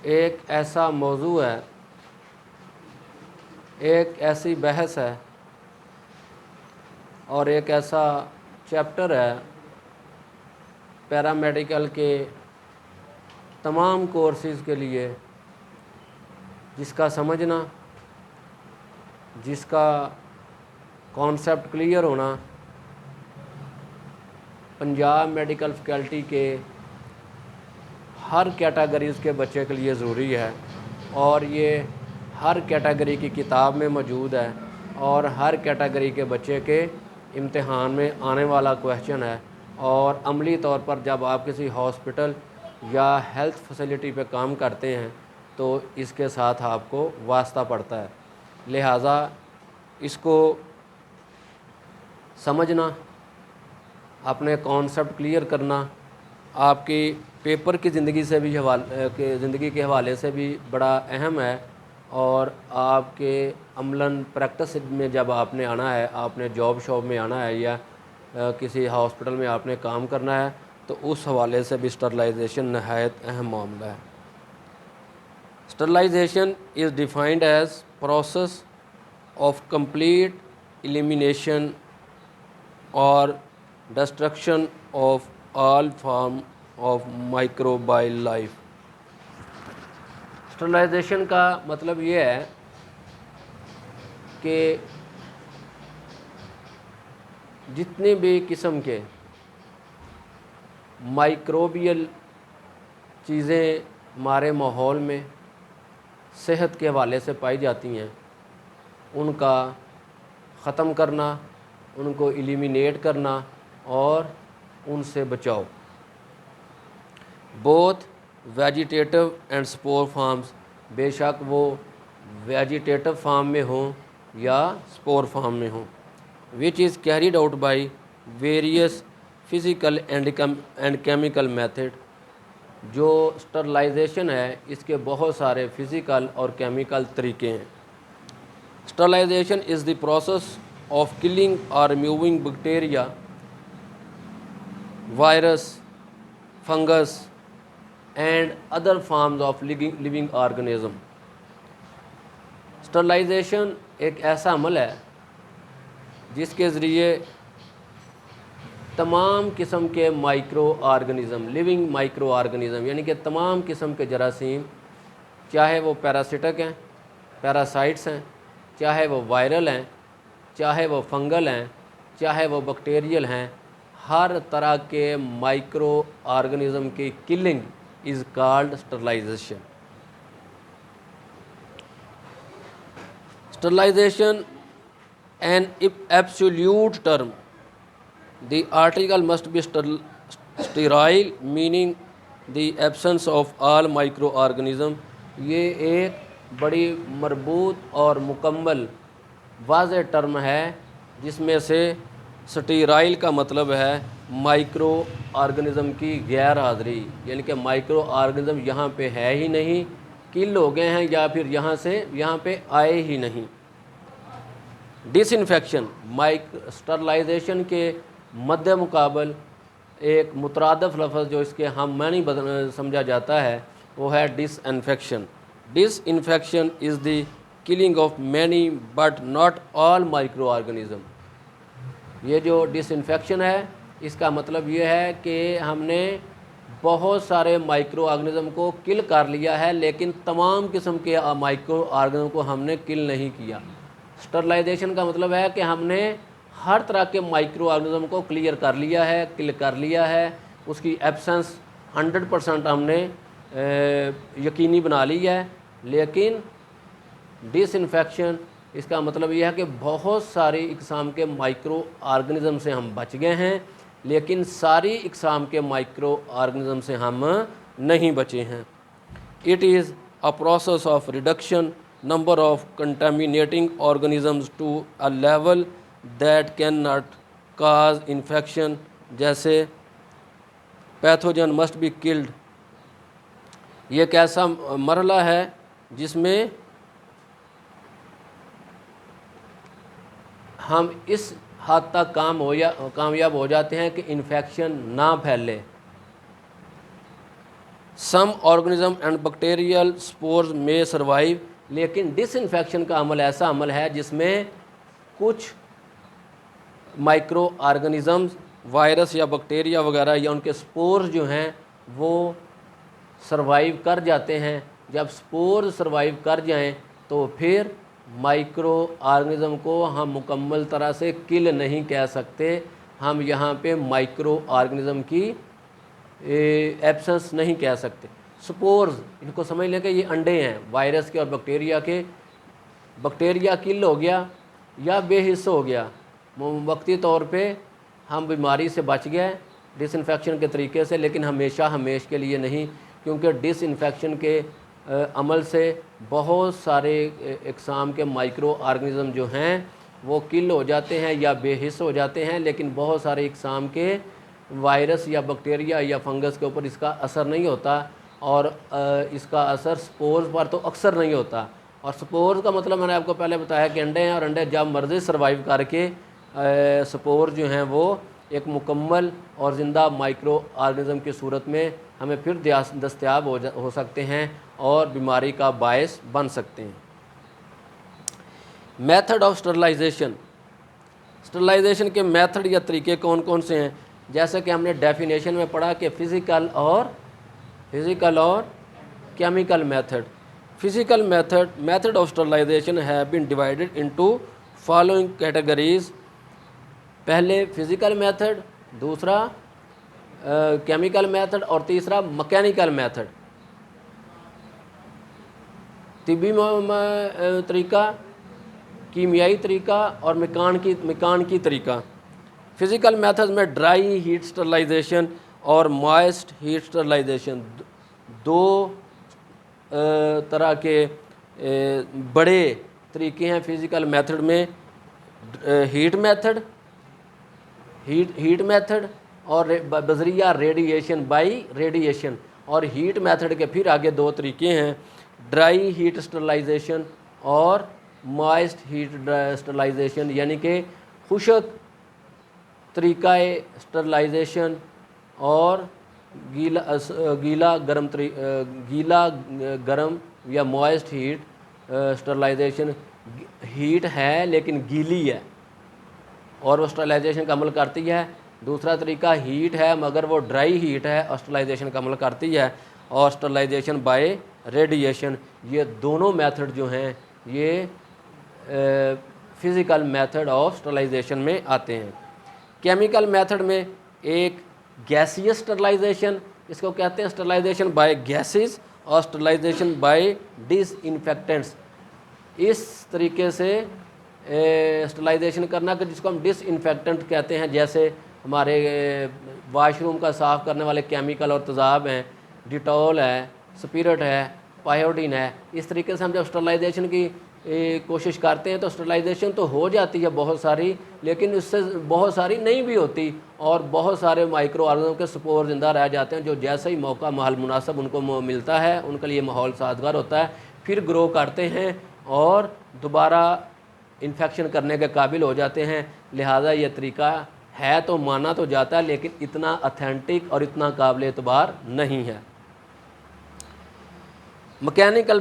एक ऐसा मौजू है, एक ऐसी बहस है और एक ऐसा चैप्टर है पैरामेडिकल के तमाम कोर्सेज़ के लिए जिसका समझना, जिसका कॉन्सेप्ट क्लियर होना पंजाब मेडिकल फैकल्टी के हर कैटेगरीज़ के बच्चे के लिए ज़रूरी है। और ये हर कैटेगरी की किताब में मौजूद है और हर कैटेगरी के बच्चे के इम्तिहान में आने वाला क्वेश्चन है। और अमली तौर पर जब आप किसी हॉस्पिटल या हेल्थ फैसिलिटी पे काम करते हैं तो इसके साथ आपको वास्ता पड़ता है। लिहाजा इसको समझना, अपने कॉन्सेप्ट क्लियर करना आपकी पेपर की ज़िंदगी से भी ज़िंदगी के हवाले से भी बड़ा अहम है। और आपके अमलन प्रैक्टिस में जब आपने आना है, आपने जॉब शॉप में आना है या किसी हॉस्पिटल में आपने काम करना है, तो उस हवाले से भी स्टरलाइजेशन नहायत अहम मामला है। Sterilisation is defined as process of complete elimination और destruction of all form of microbial life। Sterilisation का मतलब ये है कि जितनी भी किस्म के माइक्रोबियल चीज़ें हमारे माहौल में सेहत के हवाले से पाई जाती हैं, उनका ख़त्म करना, उनको एलिमिनेट करना और उनसे बचाओ। Both vegetative and spore farms, बेशक वो वेजिटेटिव फार्म में हों या स्पोर फार्म में हों, which is carried out by various physical and chemical method. जो स्टरलाइजेशन है इसके बहुत सारे फ़िज़िकल और केमिकल तरीके हैं। Sterilisation is the process of killing or removing bacteria, virus, fungus and other forms of living organism। स्टरलाइजेशन एक ऐसा अमल है जिसके ज़रिए तमाम किस्म के micro organism, living micro organism यानी कि तमाम किस्म के जरासीम, चाहे वो पैरासिटिक हैं, पैरासाइट्स हैं, चाहे वो वायरल हैं, चाहे वो फंगल हैं, चाहे वो बैक्टीरियल हैं, हर तरह के माइक्रो ऑर्गेनिज़म की killing is called sterilisation. Sterilisation an absolute term, the article must be sterile meaning the absence of all micro organism. ये एक बड़ी मरबूत और मुकम्मल वाज़ेह टर्म है जिसमें से स्टीराइल का मतलब है माइक्रो ऑर्गेनिज़म की गैर हाज़िरी, यानी कि माइक्रो ऑर्गेनिज़म यहाँ पे है ही नहीं, किल हो गए हैं या फिर यहाँ पे आए ही नहीं। डिसइंफेक्शन, स्टरलाइजेशन के मद्दे मुकाबल एक मुतरादफ लफ्ज़ जो इसके हम मानी समझा जाता है वो है disinfection. Disinfection is the killing of many but not all micro organism. ये जो डिसइंफेक्शन है इसका मतलब ये है कि हमने बहुत सारे माइक्रो ऑर्गेनिज़म को किल कर लिया है, लेकिन तमाम किस्म के माइक्रो ऑर्गेनिज़म को हमने किल नहीं किया। स्टरलाइजेशन का मतलब है कि हमने हर तरह के माइक्रो ऑर्गेनिज़म को क्लियर कर लिया है, किल कर लिया है, उसकी एब्सेंस 100% हमने यकीनी बना ली है। लेकिन डिसइंफेक्शन इसका मतलब यह है कि बहुत सारी इकसाम के माइक्रो ऑर्गेनिज़म से हम बच गए हैं, लेकिन सारी इकसाम के माइक्रो ऑर्गेनिज़म से हम नहीं बचे हैं। It is a process of reduction number of contaminating organisms to a level that can not cause infection, जैसे पैथोजन मस्ट बी किल्ड। ये एक ऐसा मरहला है जिसमें हम इस हद तक कामयाब हो जाते हैं कि इन्फेक्शन ना फैले। Some organism and bacterial spores में सर्वाइव, लेकिन डिसइंफेक्शन का अमल ऐसा अमल है जिसमें कुछ माइक्रो ऑर्गेनिज़म्स, वायरस या बैक्टीरिया वगैरह या उनके स्पोर्स जो हैं वो सर्वाइव कर जाते हैं। जब स्पोर्स सर्वाइव कर जाएं तो फिर माइक्रो ऑर्गेनिज़म को हम मुकम्मल तरह से किल नहीं कह सकते, हम यहाँ पे माइक्रो ऑर्गेनिज़म की एब्सेंस नहीं कह सकते। स्पोर्स, इनको समझ लें कि ये अंडे हैं वायरस के और बैक्टीरिया के। बैक्टीरिया किल हो गया या बेहिस्स हो गया, वक्ती तौर पे हम बीमारी से बच गए डिसइंफेक्शन के तरीके से, लेकिन हमेशा के लिए नहीं, क्योंकि डिसइंफेक्शन के अमल से बहुत सारे इकसाम के माइक्रो ऑर्गेनिज़म जो हैं वो किल हो जाते हैं या बेहिस्स हो जाते हैं, लेकिन बहुत सारे इकसाम के वायरस या बैक्टीरिया या फंगस के ऊपर इसका असर नहीं होता, और इसका असर स्पोर्स पर तो अक्सर नहीं होता। और स्पोर्स का मतलब मैंने आपको पहले बताया कि अंडे हैं, और अंडे जब मर्जी सर्वाइव करके स्पोर जो हैं वो एक मुकम्मल और ज़िंदा माइक्रो ऑर्गेनिज़म की सूरत में हमें फिर दस्तयाब हो सकते हैं और बीमारी का बायस बन सकते हैं। मेथड ऑफ स्टरलाइजेशन, स्टरलाइजेशन के मेथड या तरीके कौन कौन से हैं? जैसे कि हमने डेफिनेशन में पढ़ा कि फ़िज़िकल और chemical method. Physical method of sterilisation have been divided into following categories. पहले फ़िज़िकल मेथड, दूसरा केमिकल मेथड और तीसरा मैकेनिकल मेथड। तिब्बी तरीका, कीमियाई तरीका और मेकानिकी तरीका। फ़िज़िकल मेथड में ड्राई हीट स्टरलाइजेशन और मॉइस्ट हीट स्टरलाइजेशन, दो तरह के बड़े तरीके हैं फ़िज़िकल मेथड में। हीट मेथड और बजरिया रेडिएशन बाई रेडिएशन। और हीट मेथड के फिर आगे दो तरीके हैं, ड्राई हीट स्टरलाइजेशन और मॉइस्ट हीट स्टरलाइजेशन, यानी कि खुशक तरीका स्टरलाइजेशन और गीला गर्म या मॉइस्ट हीट स्टरलाइजेशन। हीट है लेकिन गीली है और वो स्टरलाइजेशन का अमल करती है। दूसरा तरीका हीट है मगर वो ड्राई हीट है और स्टरलाइजेशन का अमल करती है। और स्टरलाइजेशन बाय रेडिएशन, ये दोनों मेथड जो हैं ये फ़िज़िकल मेथड ऑफ स्टरलाइजेशन में आते हैं। केमिकल मेथड में एक गैसियस स्टरलाइजेशन, इसको कहते हैं स्टरलाइजेशन बाय गैसेस, और स्टरलाइजेशन बाय डिसइंफेक्टेंट्स। इस तरीके से स्टरलाइजेशन करना कि जिसको हम डिसइंफेक्टेंट कहते हैं, जैसे हमारे वाशरूम का साफ़ करने वाले केमिकल और तेज़ाब हैं, डिटॉल है, स्पिरिट है, पायोडीन है। इस तरीके से हम जब स्टरलाइजेशन की कोशिश करते हैं तो स्टरलाइजेशन तो हो जाती है बहुत सारी, लेकिन उससे बहुत सारी नहीं भी होती और बहुत सारे माइक्रो ऑर्गेनिज्म के स्पोर ज़िंदा रह जाते हैं, जो जैसे ही मौका माहौल मुनासिब उनको मिलता है उनके लिए माहौल साजगार होता है, फिर ग्रो करते हैं और दोबारा इन्फेक्शन करने के काबिल हो जाते हैं। लिहाजा ये तरीका है तो माना तो जाता है, लेकिन इतना ऑथेंटिक और इतना काबिल एतबार नहीं है। मैकेनिकल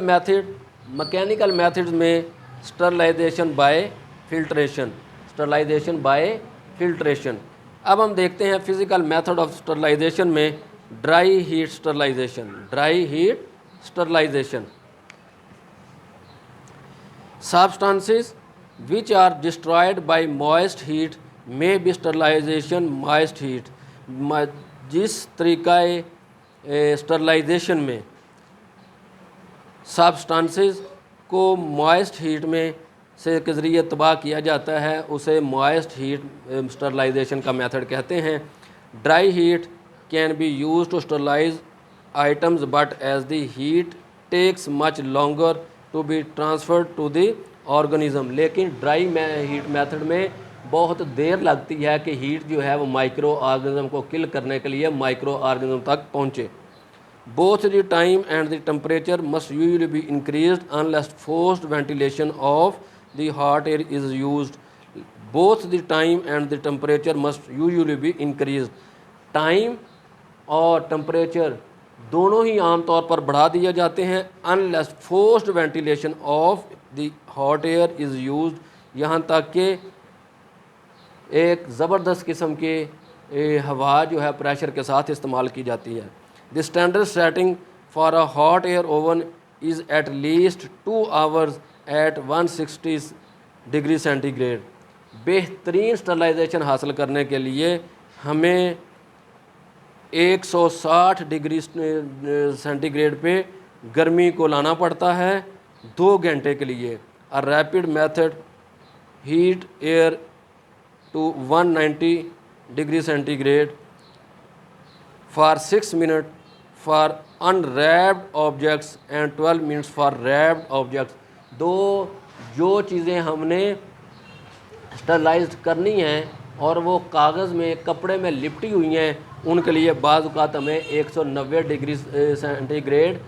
मेथड्स में स्टरलाइजेशन बाय फिल्ट्रेशन। अब हम देखते हैं फ़िज़िकल मेथड ऑफ स्टरलाइजेशन में dry heat sterilisation. Substances which are destroyed by moist heat may be sterilization moist heat। जिस तरीका स्टरलाइजेशन में सब्सटेंसेस को मॉइस्ट हीट में से के ज़रिए तबाह किया जाता है उसे मॉइस्ट हीट स्टरलाइजेशन का मेथड कहते हैं। Dry heat can be use to sterilise items but as the heat takes much longer to be transferred to the organism. लेकिन ड्राई हीट मेथड में बहुत देर लगती है कि हीट जो है वो माइक्रो ऑर्गेनिज्म को किल करने के लिए माइक्रो ऑर्गेनिज्म तक पहुँचे। Both the time and the temperature must usually be increased unless forced ventilation of the hot air is used. Both the time and the temperature must usually be increased. Time और temperature दोनों ही आम तौर पर बढ़ा दिए जाते हैं unless forced ventilation of the hot air is used, यहाँ तक कि एक ज़बरदस्त किस्म की हवा जो है प्रेशर के साथ इस्तेमाल की जाती है। The standard setting for a hot air oven is at least 2 hours at 160 degree centigrade. बेहतरीन स्टरलाइजेशन हासिल करने के लिए हमें 160 डिग्री सेंटीग्रेड पे गर्मी को लाना पड़ता है 2 घंटे के लिए। A rapid method heat air to 190 degree centigrade for 6 minute for unwrapped objects and 12 minutes for wrapped objects. जो चीज़ें हमने स्टरलाइज करनी हैं और वो कागज़ में कपड़े में लिपटी हुई हैं, उनके लिए बाज़ औक़ात हमें 190 डिग्री सेंटीग्रेड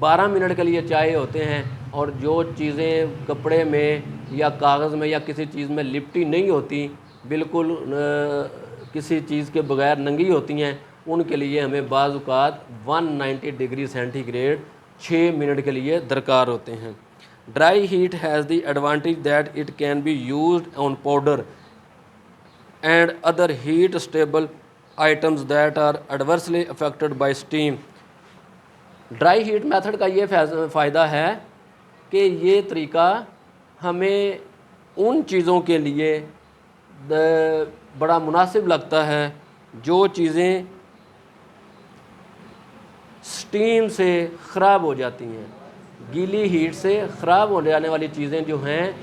12 मिनट के लिए चाहिए होते हैं। और जो चीज़ें कपड़े में या कागज़ में या किसी चीज़ में लिपटी नहीं होती, बिल्कुल किसी चीज़ के बगैर नंगी होती हैं, उनके लिए हमें बाज़ औक़ात 190 डिग्री सेंटीग्रेड 6 मिनट के लिए दरकार होते हैं। Dry heat has the advantage that it can be used on powder and other heat stable items that are adversely affected by steam। Dry heat method का ये फ़ायदा है कि ये तरीका हमें उन चीज़ों के लिए बड़ा मुनासिब लगता है जो चीज़ें स्टीम से ख़राब हो जाती हैं। गीली हीट से ख़राब हो जाने वाली चीज़ें जो हैं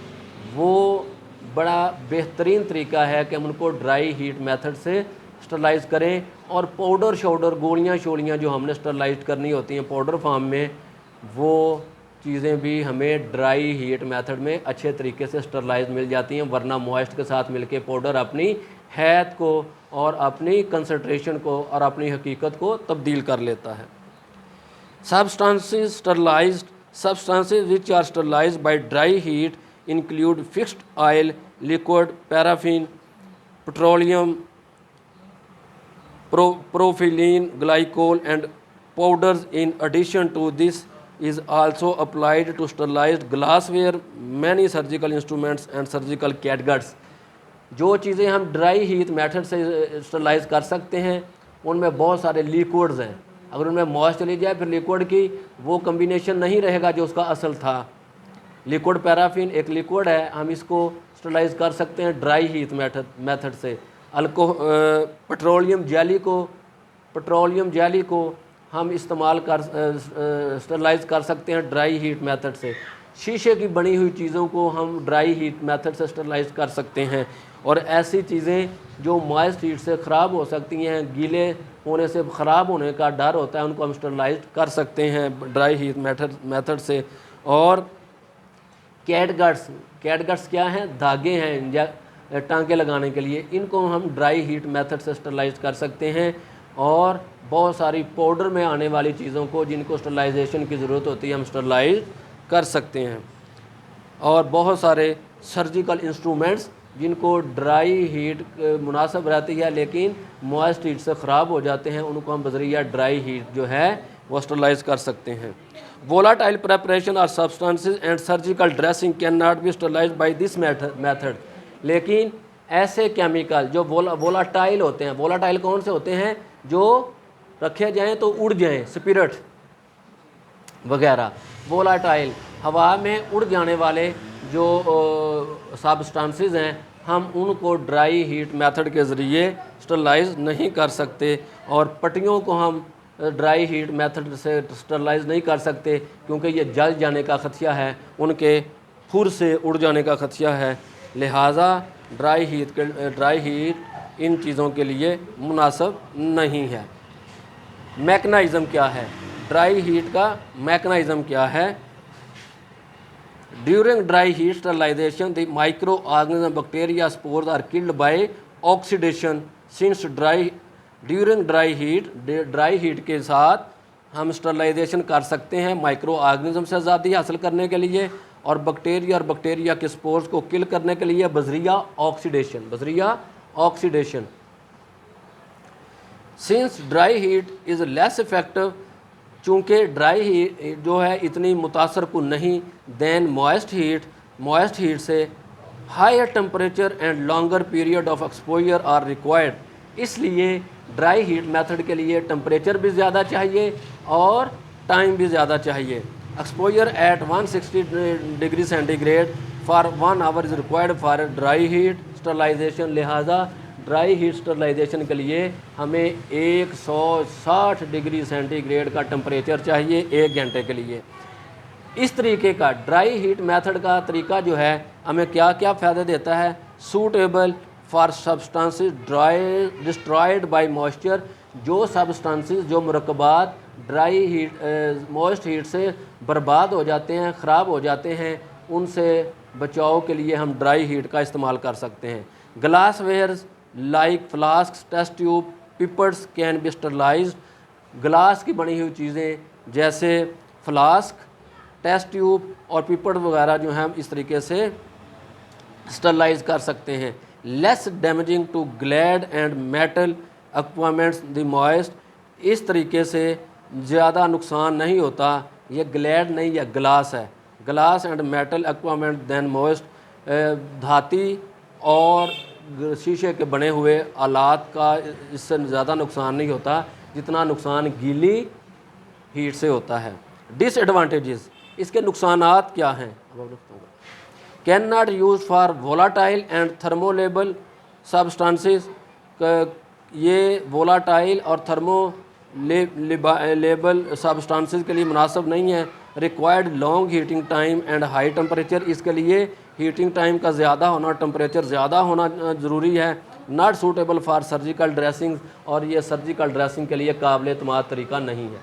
वो बड़ा बेहतरीन तरीका है कि हम उनको ड्राई हीट मेथड से स्टरलाइज़ करें। और पाउडर शाउडर गोलियाँ शोलियाँ जो हमने स्टरलाइज करनी होती हैं पाउडर फार्म में, वो चीज़ें भी हमें ड्राई हीट मेथड में अच्छे तरीके से स्टरलाइज मिल जाती हैं। वरना मॉइस्ट के साथ मिलके पाउडर अपनी हैत को और अपनी कंसंट्रेशन को और अपनी हकीकत को तब्दील कर लेता है। Substances which are sterilized by dry heat include fixed oil, liquid, paraffin, petroleum, propylene glycol and powders. In addition to this is also applied to sterilized glassware, many surgical instruments and surgical catguts। जो चीज़ें हम dry heat method से sterilise कर सकते हैं उनमें बहुत सारे लिक्विड्स हैं। अगर उनमें मॉइस्ट चली जाए फिर लिक्विड की वो कम्बिनेशन नहीं रहेगा जो उसका असल था। लिक्विड पैराफिन एक लिक्विड है, हम इसको स्टरलाइज कर सकते हैं ड्राई हीट मेथड से। पेट्रोलियम जेली को हम इस्तेमाल कर स्टरलाइज कर सकते हैं ड्राई हीट मेथड से। शीशे की बनी हुई चीज़ों को हम ड्राई हीट मेथड से स्टरलाइज कर सकते हैं। और ऐसी चीज़ें जो मॉइस्ट हीट से ख़राब हो सकती हैं, गीले होने से ख़राब होने का डर होता है, उनको हम स्टरलाइज कर सकते हैं ड्राई हीट मेथड से। और कैटगट्स क्या हैं? धागे हैं या टांके लगाने के लिए, इनको हम ड्राई हीट मेथड से स्टरलाइज कर सकते हैं। और बहुत सारी पाउडर में आने वाली चीज़ों को जिनको स्टरलाइजेशन की ज़रूरत होती है हम स्टरलाइज कर सकते हैं। और बहुत सारे सर्जिकल इंस्ट्रूमेंट्स जिनको ड्राई हीट मुनासिब रहती है लेकिन मॉइस्ट हीट से ख़राब हो जाते हैं, उनको हम बज़रिया ड्राई हीट जो है वो स्टरलाइज कर सकते हैं। वोलाटाइल प्रेपरेशन और substances and surgical dressing can not be sterilise by this method. लेकिन ऐसे केमिकल जो वोलाटाइल होते हैं, वोलाटाइल कौन से होते हैं? जो रखे जाएँ तो उड़ जाएँ, स्पिरिट वगैरह। वोलाटाइल हवा में उड़ जाने वाले जो सब्सटेंसेस हैं, हम उनको ड्राई हीट मेथड के ज़रिए स्टरलाइज नहीं कर सकते। और पट्टियों को हम ड्राई हीट मेथड से स्टरलाइज नहीं कर सकते क्योंकि ये जल जाने का ख़दशा है, उनके फुर से उड़ जाने का ख़दशा है। लिहाजा ड्राई हीट इन चीज़ों के लिए मुनासिब नहीं है। मैकेनिज़्म क्या है? ड्राई हीट का मैकेनिज़्म क्या है? During dry heat sterilization, the microorganisms, bacteria, spores are killed by oxidation. Since during dry heat के साथ हम स्टरलाइजेशन कर सकते हैं माइक्रो ऑर्गेनिज्म से आज़ादी हासिल करने के लिए और बैक्टीरिया के स्पोर्स को किल करने के लिए बज़रिया oxidation. Since dry heat is less effective चूँकि ड्राई हीट जो है इतनी मुतासर कुन नहीं दैन मॉइस्ट हीट से higher temperature and longer period of exposure are required. इसलिए ड्राई हीट मेथड के लिए टेम्परेचर भी ज़्यादा चाहिए और टाइम भी ज़्यादा चाहिए। Exposure at 160 degree centigrade for 1 hour is required for dry heat sterilization. लिहाजा ड्राई हीट स्टरलाइजेशन के लिए हमें 160 डिग्री सेंटीग्रेड का टेम्परेचर चाहिए 1 घंटे के लिए। इस तरीके का ड्राई हीट मेथड का तरीका जो है हमें क्या क्या फ़ायदे देता है? Suitable for substances destroyed by moisture. जो सब्सटेंसेस जो मुरक्कबात ड्राई हीट मॉइस्ट हीट से बर्बाद हो जाते हैं, ख़राब हो जाते हैं, उनसे बचाव के लिए हम ड्राई हीट का इस्तेमाल कर सकते हैं। Glass wares like flask, test tube, pipettes can be sterilised. Glass की बनी हुई चीज़ें जैसे फ्लास्क, टेस्ट ट्यूब और पिपर वगैरह जो हैं हम इस तरीके से स्टरलाइज कर सकते हैं। Less damaging to glass and metal equipments the moist. इस तरीके से ज़्यादा नुकसान नहीं होता। ये ग्लैड नहीं, यह ग्लास है। Glass and metal equipment than moist. धाती और शीशे के बने हुए आलात का इससे ज़्यादा नुकसान नहीं होता जितना नुकसान गीली हीट से होता है। डिसएडवांटेजेस, इसके नुकसानात क्या हैं? Can not use for volatile and thermolabile substances. ये वोलाटाइल और लेबल सब्सटेंसेस के लिए मुनासिब नहीं है। Required long heating time and high temperature. इसके लिए हीटिंग टाइम का ज़्यादा होना, टेम्परेचर ज़्यादा होना ज़रूरी है। Not suitable for surgical dressing. और ये सर्जिकल ड्रेसिंग के लिए काबिल एतमाद तरीका नहीं है।